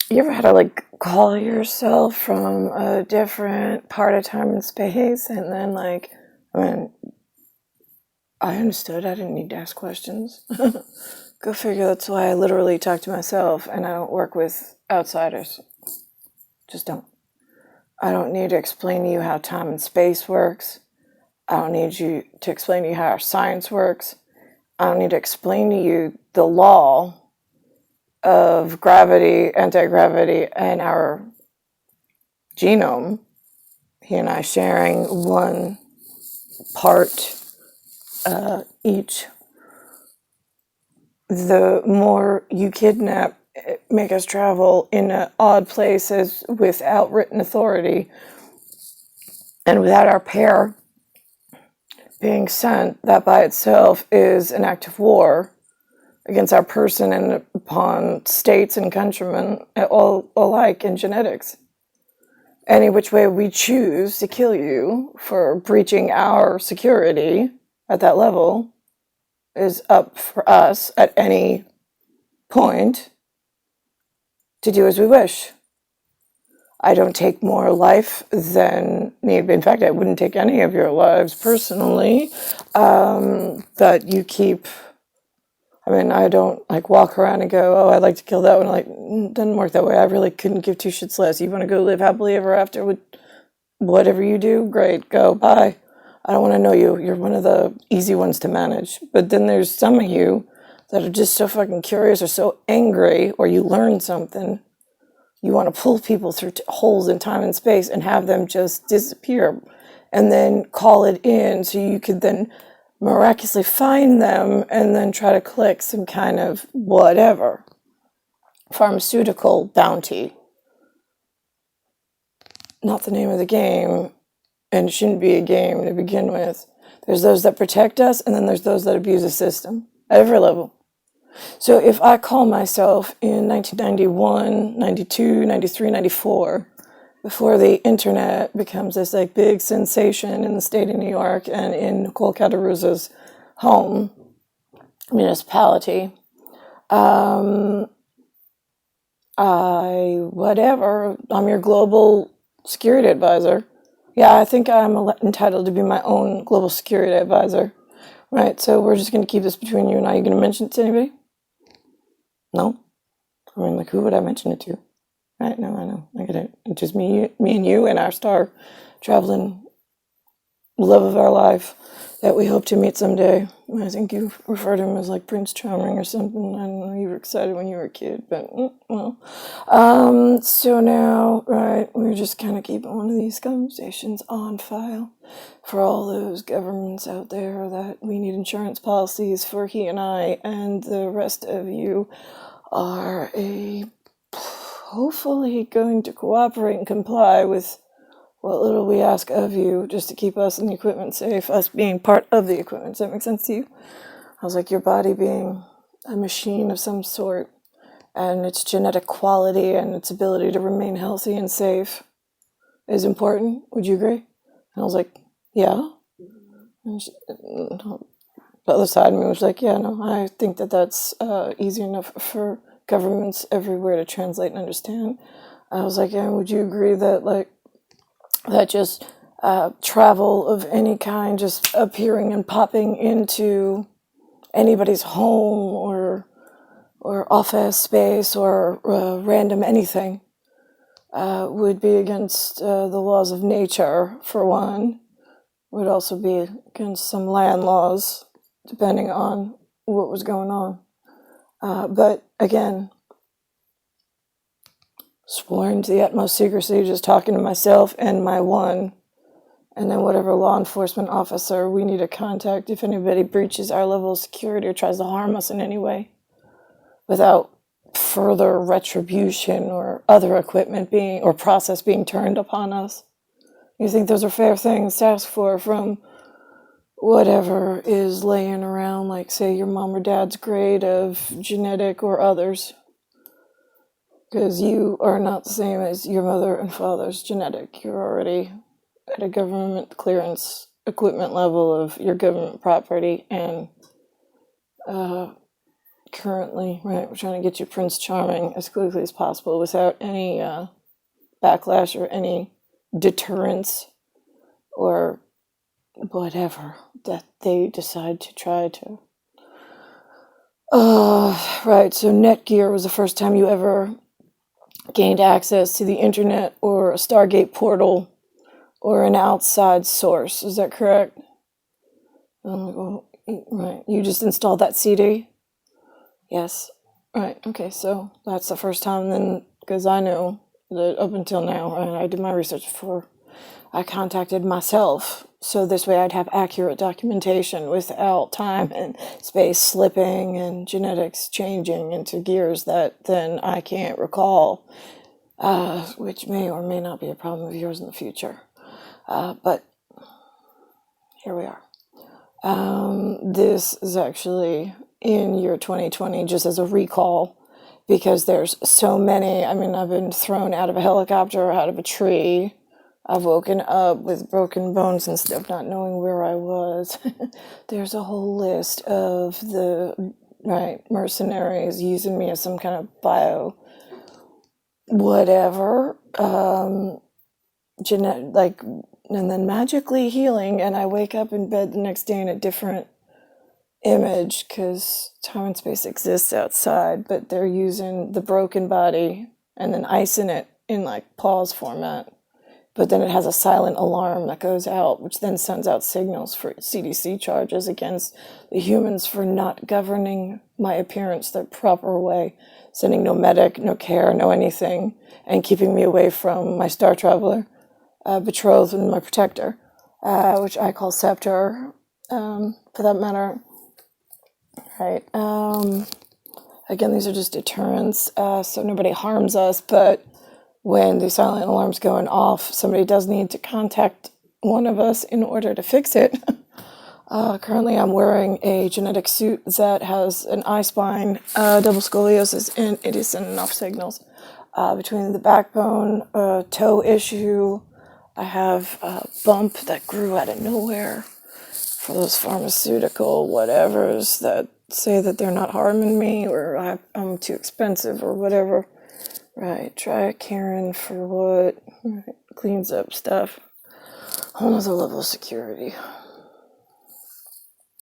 You ever had to like call yourself from a different part of time and space, and then like, I mean, I understood. I didn't need to ask questions. Go figure. That's why I literally talk to myself, and I don't work with outsiders. Just don't. I don't need to explain to you how time and space works. I don't need you to explain to you how our science works. I don't need to explain to you the law of gravity, anti-gravity, and our genome. He and I sharing one part each. The more you kidnap, make us travel in odd places without written authority and without our pair being sent, that by itself is an act of war against our person and upon states and countrymen all alike in genetics. Any which way we choose to kill you for breaching our security at that level is up for us at any point to do as we wish. I don't take more life than need. In fact, I wouldn't take any of your lives personally. But you keep, I mean, I don't like walk around and go, oh, I'd like to kill that one. Like, it doesn't work that way. I really couldn't give two shits less. You want to go live happily ever after with whatever you do? Great, go, bye. I don't want to know you. You're one of the easy ones to manage. But then there's some of you that are just so fucking curious or so angry, or you learn something. You want to pull people through holes in time and space and have them just disappear and then call it in so you could then miraculously find them and then try to collect some kind of whatever pharmaceutical bounty. Not the name of the game, and it shouldn't be a game to begin with. There's those that protect us, and then there's those that abuse the system at every level. So if I call myself in 1991, 92, 93, 94, before the internet becomes this like big sensation in the state of New York and in Nicole Cataruzza's home municipality, I'm your global security advisor. Yeah, I think I'm entitled to be my own global security advisor. Right, so we're just going to keep this between you and I. Are you going to mention it to anybody? No? I mean, like, who would I mention it to? Right, no, I know. I get it. It's just me and you and our star traveling love of our life that we hope to meet someday. I think you referred to him as like Prince Charming or something. I don't know, you were excited when you were a kid, but well. So now, right, we're just kind of keeping one of these conversations on file for all those governments out there that we need insurance policies for. He and I and the rest of you are hopefully going to cooperate and comply with what little we ask of you just to keep us and the equipment safe, us being part of the equipment. Does that make sense to you? I was like, your body being a machine of some sort and its genetic quality and its ability to remain healthy and safe is important. Would you agree? And I was like, yeah. And the other side of me was like, yeah, no, I think that that's easy enough for governments everywhere to translate and understand. I was like, yeah, would you agree that like that just travel of any kind just appearing and popping into anybody's home or office space or random anything would be against the laws of nature, for one. Would also be against some land laws, depending on what was going on. But again, sworn to the utmost secrecy, just talking to myself and my one, and then whatever law enforcement officer we need to contact if anybody breaches our level of security or tries to harm us in any way without further retribution or other equipment being or process being turned upon us. You think those are fair things to ask for from whatever is laying around, like say your mom or dad's grade of genetic or others? Because you are not the same as your mother and father's genetic. You're already at a government clearance equipment level of your government property and currently, right? We're trying to get you Prince Charming as quickly as possible without any backlash or any deterrence or whatever that they decide to try to. Right, so Netgear was the first time you ever gained access to the internet or a Stargate portal or an outside source. Is that correct? Right. You just installed that CD? Yes. Right. Okay. So that's the first time then, because I know that up until now, and I did my research before I contacted myself. So this way I'd have accurate documentation without time and space slipping and genetics changing into gears that then I can't recall, which may or may not be a problem of yours in the future. But here we are. This is actually in year 2020, just as a recall, because there's so many. I mean, I've been thrown out of a helicopter, out of a tree. I've woken up with broken bones and stuff, not knowing where I was. There's a whole list of the mercenaries using me as some kind of bio whatever, like, and then magically healing, and I wake up in bed the next day in a different image because time and space exists outside, but they're using the broken body and then icing it in like pause format. But then it has a silent alarm that goes out, which then sends out signals for CDC charges against the humans for not governing my appearance the proper way, sending no medic, no care, no anything, and keeping me away from my star traveler, betrothed and my protector, which I call Scepter, for that matter. Right. Again, these are just deterrents, so nobody harms us, but when the silent alarm's going off, somebody does need to contact one of us in order to fix it. Currently, I'm wearing a genetic suit that has an eye spine, double scoliosis, and it is sending off signals. Between the backbone, toe issue, I have a bump that grew out of nowhere for those pharmaceutical whatevers that say that they're not harming me or I'm too expensive or whatever. Right, try Karen for what? Right. Cleans up stuff. Whole nother level of security.